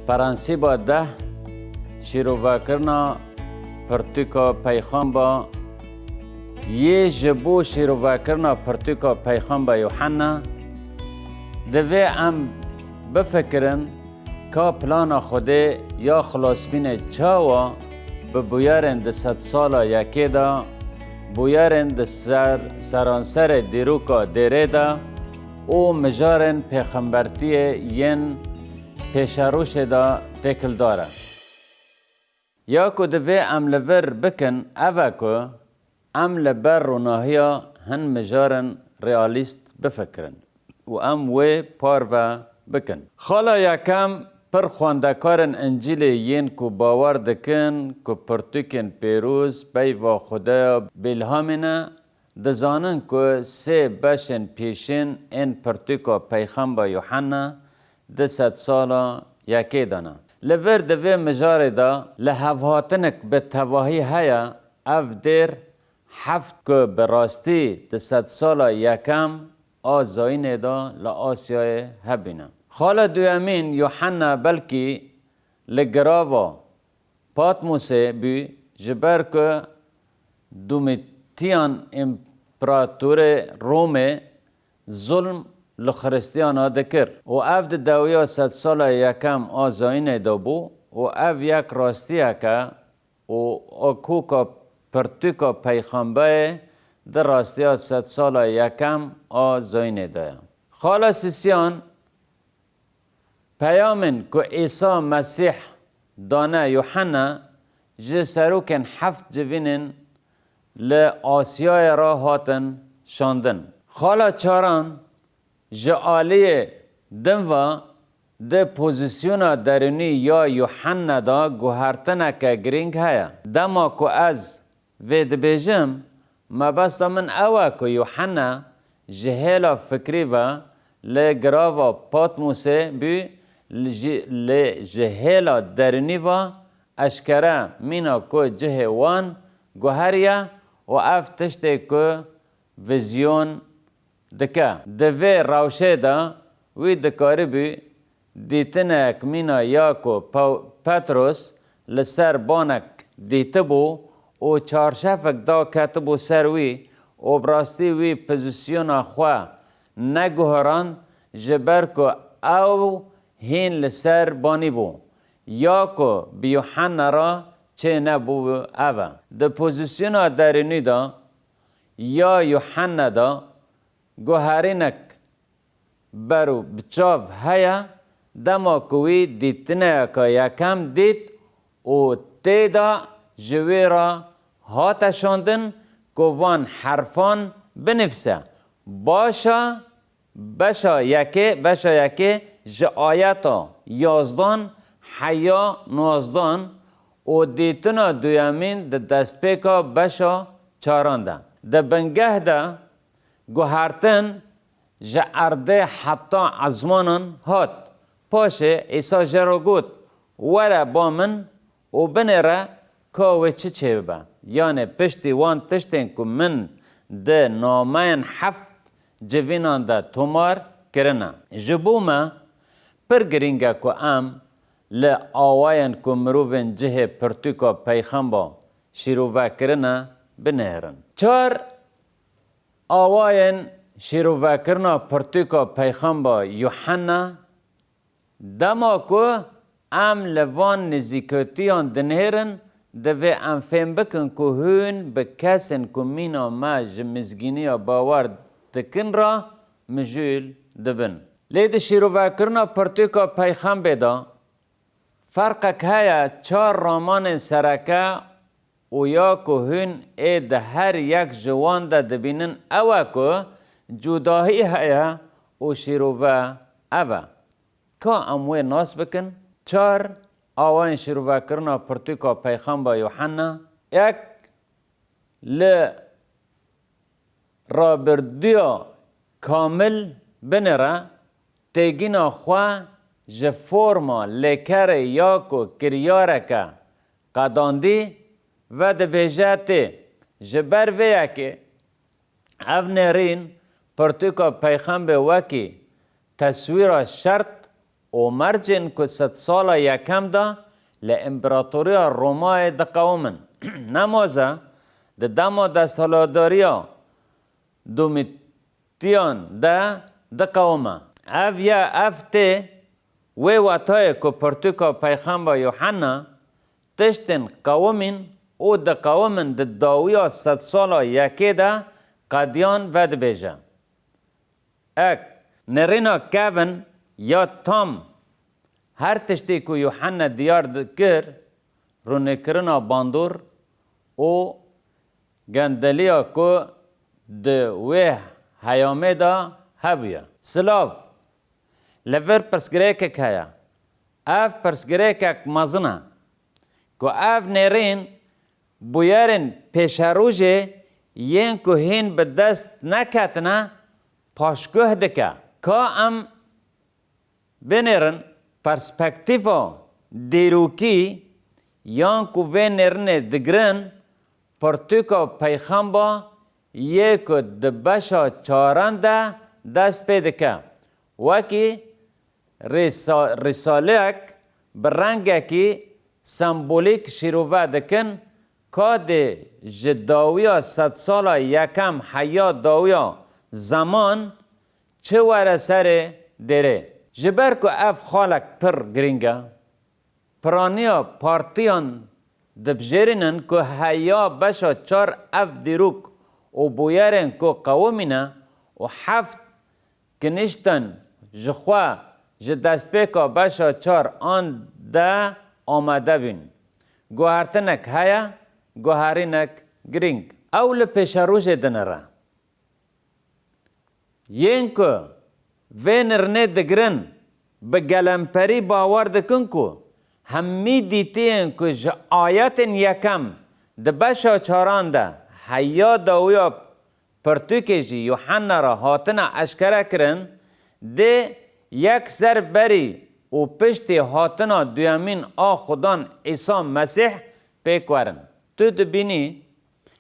پرانسیبا 10 شیروکرنا پرتوکا پیغام با یه جبو شیروکرنا پرتوکا پیغام با یوحنا دوی ام بفکرن که پلان خوده یا خلاصبین چاوا به بویارن ده 100 سالا یکی دا بویارن ده سرانسر دیروکا دیره دا او مجارن پیغمبرتی ین پیشاروش دا تکل داره یا که دوی ام لبر بکن اوه که ام لبر روناهیا هن مجارن ریالیست بفکرن و ام وی پارو بکن خالا یکم پر خواندکارن انجیل ین که باور دکن که پرتوکن پیروز بی و خدا بیلهامینه دزانن که 3 بشن پیشین این پرتوکا پیغام با یوحنا 200 سالا یکی دانه لور دوی مجاره دا لحوهاتنک به تواهی هیا اف دیر هفت که براستی 200 سالا یکم آزاین دا لآسیای هبینه خالا دویمین یوحنا بلکی لگراوا پاتموسه بی جبر که دومیتیان امپراتور روم ظلم لخرستیانا دکر و اف دویا 100 سالا یکم آزاین دا بو و اف یک راستیه که و اکوکا پرتوکا پیغمبه در راستیا 100 سالا یکم آزاین دا خالا سیسیان پیامن که عیسی مسیح دانه یوحنا جسروکن 7 جوینن لآسیای را هاتن شاندن خالا چاران جعالی دنوا ده پوزیسیونا درونی یا یوحنا دا گوهرتنه که گرینگ هیا دما که از وید بیجم مبستا من اوه که یوحنا جهیلا فکری و لگراوا پاتموسه بی لجهیلا درونی و اشکره مینا که جه وان گوهریا و اف تشته که ویزیون دکه دوی روشه دا وی دکاری بی دیتنه اک مینا یا که پتروس لسر بانک دیته بو و چارشفک دا کتبو سر وی و براستی وی پوزیسیون خواه نگوهران جبر که او هین لسر بانی بو یا که بیوحنا را چه نبو اوه ده پوزیسیون درونی دا یا یوحنا دا گوهرینک برو بچاو هیا دما کوی دیتنه که یکم دید و تیدا جوی را هات شاندن که وان حرفان بنفسه باشا یکی آیتا 11 حیا 19 و دیتنا دویمین ده دستپیکا باشا 4 ده بنگه ده گوهرتن جه ارده حتی عزمانان هات پاشه ایسا جرا گوت وره با من و بنره که چه با یعنی پشتی وان تشتین که من ده نامین 7 جوینان ده تومار کرنه جبومه پر گرینگه که ام لآواین که مروفین جه پرتوکا پیغمبا شیروه کرنه بنهرن 4 آواین شیروه کرنا پرتوکا پیغمبا یوحنا دما که ام لوان نزیکتیان دنهرن دوی ام فهم بکن که هون بکسن که مینا ما جمزگینی باور دکن را مجول دبن لید شیروه کرنا پرتوکا پیغمبا دا فرقک هیا 4 رامان سرکه و یا که هون ده هر یک جوان ده دبینن اوه که جداهی هیا و شیروه اوه که اموی ناس بکن 4 آوان شیروه کرنا پرتوکا پیغمبا یوحنا یک رابردیا کامل بنره تیگینا خواه جه فرما لکر یا که کریارکه قداندی و ده بیجاتی جبر ویا که او نرین پرتوکا پیغمبر وکی تصویر شرط و مرجن که 100 سال یکم دا لامپراتوریا رومای دقومن نمازه ده دما دستالاداریا دومیتیان ده دقومه اف یا افته و واتای که پرتوکا پیغمبر یوحنا تشتن قومین او ده قومن ده داویا 100 سال یکی ده قدیان ود بیجه اک نرینا کون یا تام هر تشتی که یوحنا دیار کر رو نکرنا باندور او گندلیا که ده وی حیامه دا هبیا سلاف لور پرسگریکک هیا اف پرسگریکک مزنه که اف نرین بویارن پیشروژه ین که هین به دست نکتنه پاشگوه دکه که ام بنرن پرسپکتیفا دیروکی یان که بنرن دگرن پرتوکا پیغمبر یک دبشا چارنده دست پیدکه وکی رسالک برنگه کی سمبولیک شروع دکن که ده جداویا 100 سال یکم حیات داویا زمان چه وره سر دره جبر که اف خالک پر گرینگه پرانیا پارتیان دبجرینن که حیا بشا 4 اف دیروک و بویرن که قومینه و 7 کنشتن جخوا جدستپیکا بشا 4 آن ده آمده بین گوهرتنک هیا گوهرینک گرینگ اول پیش روش دنره ین که وینرنه دگرن به گلمپری باور دکن که همی دیتین که جه آیت یکم ده بشا 4 ده حیا داویا پرتوکی جی یوحنا را هاتنا اشکره کرن ده یک سر بری و پشت هاتنا دویمین خدان عیسی مسیح پیکورن تو دبینی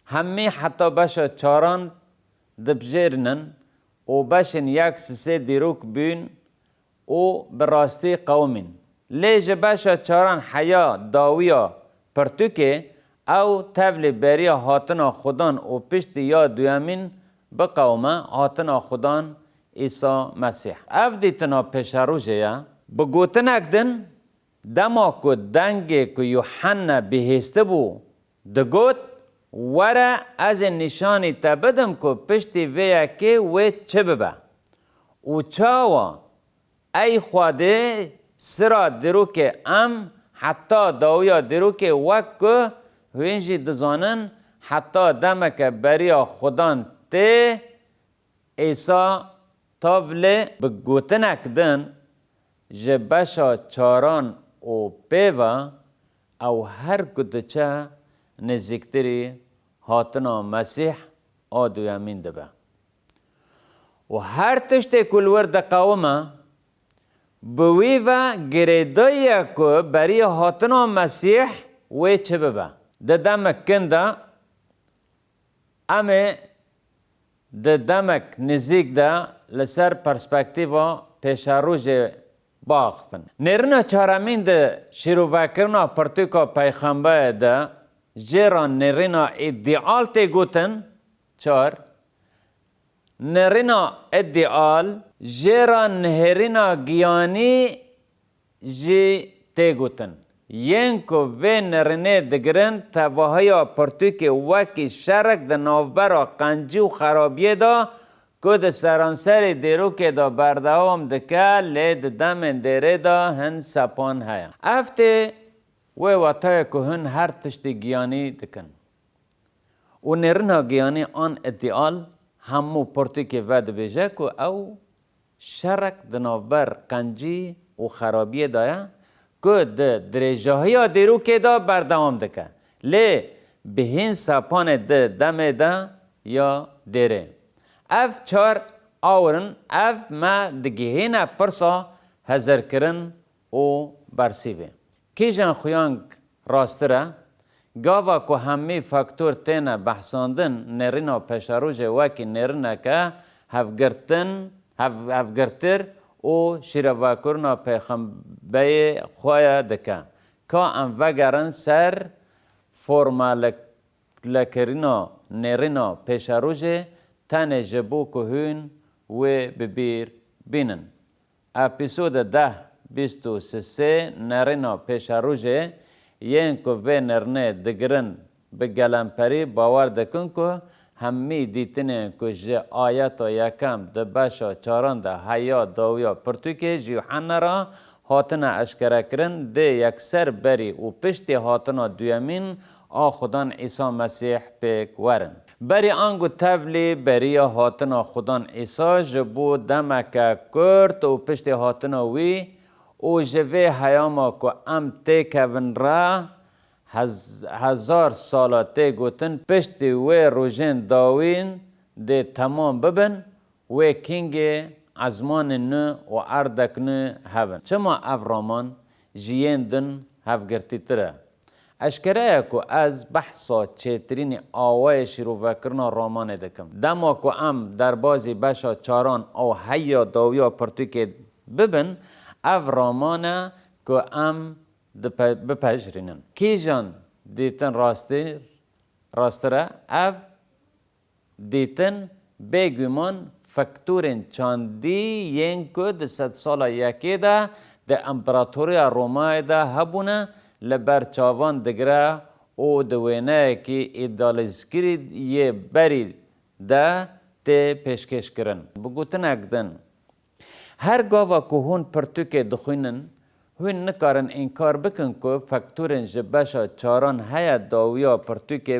همی حتی بشا 4 دبجرنن و بشن یک سه دیروک بین و براستی قومین لیج بشا 4 حیا داویا پرتوکی او تبل بریا هاتنا خدان و پشت یا دویمین بقومه هاتنا خدان عیسی مسیح اف دیتنا پیش روشه یا بگوتنک دن دما که دنگی که یوحنا بهسته بو دگوت وره از نشانی تبدم که پشت ویا که و چه ببه و چاوا ای خواده سرا دروک ام حتی داویا دروک وک وینجی دزانن حتی دمک بریا خدان ته ایسا تابله بگوتنک دن جه بشا 4 و پیوا او هر کدچه نزیکتری هاتنا مسیح آدو یمین دبه و هر تشت کلور ده قومه بوی و گریدایی که بری هاتنا مسیح و چه ببه ده دمک کنده امه ده دمک نزیک ده لسر پرسپکتیوا پیش روز باقفن نرنا چارمین ده شروع کرنا پرتوکا پیغمبر ده جیران نرنا ادعال تی گوتن 4 نرنا ادعال جیران نهرنا گیانی جی تی گوتن ین کو و نرنه دگرن تواهیا پرتوکی وکی شرک ده نوبرا قنجی و خرابیه دا که ده سرانسر دیروک دا بردهام دکه لید دمن دیره دا هن سپان هیا افته و وطای که هن هر تشت گیانی دکن و نرنه گیانی آن ادعال همو پرتوکی ود بیجه که او شرک ده نوبر قنجی و خرابیه دایا که ده درجه دیرو که دا بردوام دکه لی بهین سپان ده دم ده یا دیره اف 4 آورن اف ما دگهین پرسا هزر کرن و برسیبه کی جان خویانگ راستره گاوا که همی فاکتور تینا بحثاندن نرینا پشاروژه وکی نرینا که هفگرتر و شیرواکرنا پیغمبر خواه دکن که ام وگرن سر فرمال لکرینا نرینا پیش روژه تن جبو کهون و ببیر بینن. اپیسود 10-23 نرینا پیش روژه یین که و نرنه دگرن به گلمپری باور دکن که همی دیتنه که جه آیت و یکم ده بشا چاران ده حیا داویا پرتوکه جیوحنا را هاتنا اشکره کرن ده یکسر بری و پشتی هاتنا دویمین خدان عیسی مسیح پیک ورن. بری آنگو تبلی بری هاتنا خدان عیسی جبو دمکه کرد و پشتی هاتنا وی و جوه حیاما که ام تیکون را 1000 سالاته گوتن پشتی و روژن داوین ده تمام ببن و کینگ ازمان نو و اردک نو هبن. چما افرامان جیین دن هفگرتی تره. اشکره که از بحثا چیترین آوای شروع کرنا رامان دکم. دما که ام در بازی بشا چاران او حیا داویا پرتوکه ببن اف رامانه که ام بپجرینن. کی جان دیتن راستره اف دیتن بگومان فکتورین چاندی ین که ده 100 سال یکی ده ده امپراتوری رومای ده هبونه لبر چاوان دگره او دوینه که ایدالزگیری یه بری ده ته پیشکش کرن. بگوتن اگدن هر گاوا که هون پرتوکه دخوینن هون نکارن انکار بکن که فکتورن جبشا چاران هیا داویا پرتوکه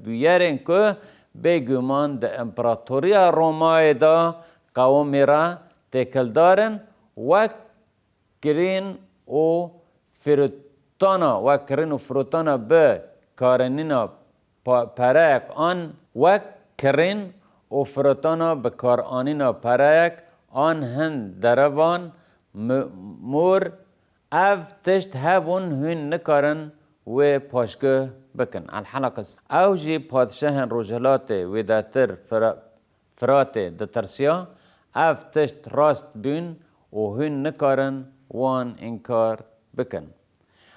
بیارن که بگومان ده امپراتوری رومای دا قومی را تکل دارن و کرین و فروتانا و کرین و فروتانا به کارنینا پرایک آن و کرین و فروتانا به کارانینا پرایک آن هند دربان مور اف تشت هبون هن نکارن و پاشگه بکن. الحلقه اوجی پادشاه روجهلات و داتر فرات دترسیا اف تشت راست بین و هن نکارن وان انکار بکن.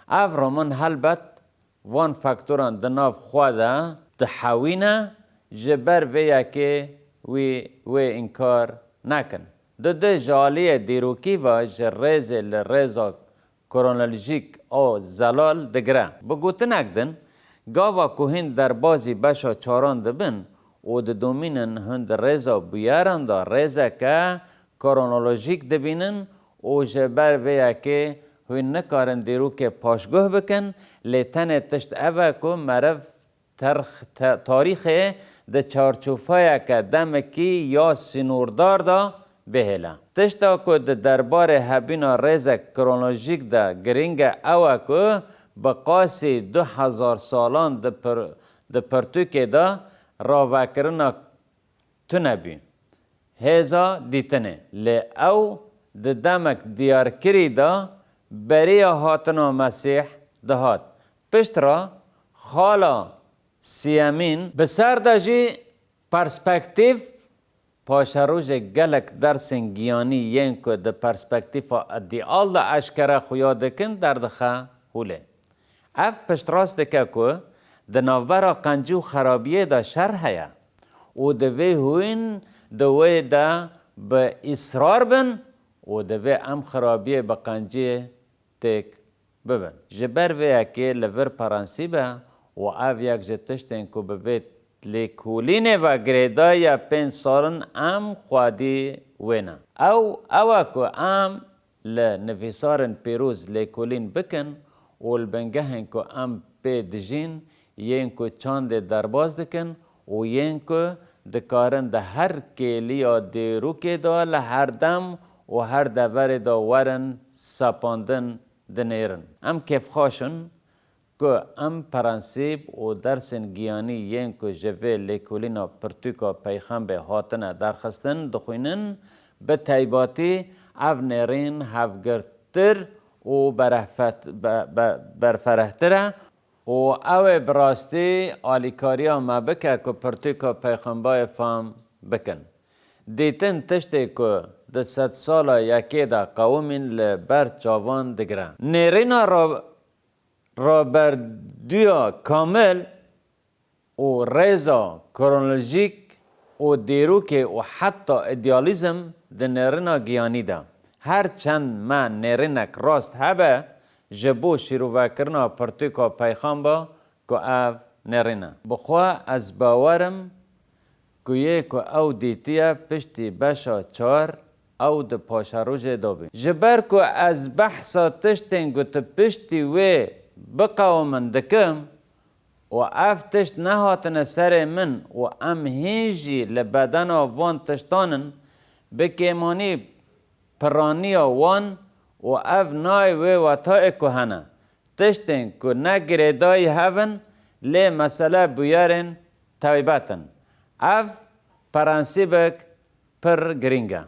اف رومان حلبت وان فاکتوران دناف خواده دحاوینه جبر ویا که و انکار نکن. ده جالی دیروکی و جرز لرزا کرونولوژیک او زلال دگره. بگوتن اگدن گاوا کوهین در بازی بشا چاران دبن و ده دومینن هند رزا بیارن دا رزا که کرونولوژیک دبینن و جبر ویا که هون نکارن دیروک پاشگوه بکن لیتن تشت اوه که مرف تاریخ ده چارچوفای که دمکی یا سینوردار دا بهلا. تشتا که ده دربار هبینا رزا کرونولوژیک دا گرینگ اوه که بقاسی 2000 سالان ده پرتوکه دا را وکرنا تنبی. هزا دیتنه. لی او ده دمک دیارکری دا بری هاتنا مسیح دهات. پشت را خالا سیامین بسر دا جی پرسپکتیف پاشروژ گلک درسن گیانی ین که ده پرسپکتیف ادیال دا اشکره خویا دکن در دخه هوله. اف پشت راست دکه که ده نوبرا قنجو خرابیه دا شر هیا و ده وی هوین ده وی دا به اصرار بن و ده وی ام خرابیه با قنجی تک ببن. جبر وی که لور پرانسیبه و او یک جتشتن که ببید لیکولینه و گریدا یا 5 سالن ام خوادی وینا. او که ام لنفیسارن پیروز لیکولین بکن و البنگهن که ام پی دجین ین که چاند درباز دکن و ین که دکارن ده هر کلی یا دیروکی دا لهر دم و هر دور دا ورن سپاندن دنیرن. ام کیف خاشن که ام پرانسیب و درسن گیانی ین که جوه لیکولینا پرتوکا پیغمبر هاتنه درخستن دخوینن به تایباتی او نرین هفگرتر و برفرهتره و او براستی آلیکاریا ما بکه که پرتوکا پیغمبر فهم بکن. دیتن تشتی که ده 100 سالا یکی دا قومین لبر چاوان دگرن. نیرینا رابردویا کامل و ریزا کرونولوژیک و دیروک و حتی ایدیالیزم ده نیرینا گیانی دا. هر چند ما نیرینک راست هبه جبو شیروکرنا پرتوکا پیغام با که او نیرینا. بخواه از باورم که که او دیتیه پشتی بشا 4 او ده پاشاروژ دابی. جبر که از بحثا تشتین که پشتی وی بقومن دکم و اف تشت نهاتن سر من و ام هیجی لبدن وان تشتانن بکیمانی پرانی وان و اف نای وی و تا اکوهنه تشتین که نگریدای هون لی مسئله بیارن تایبتن. اف پرانسیبک پر گرینگه.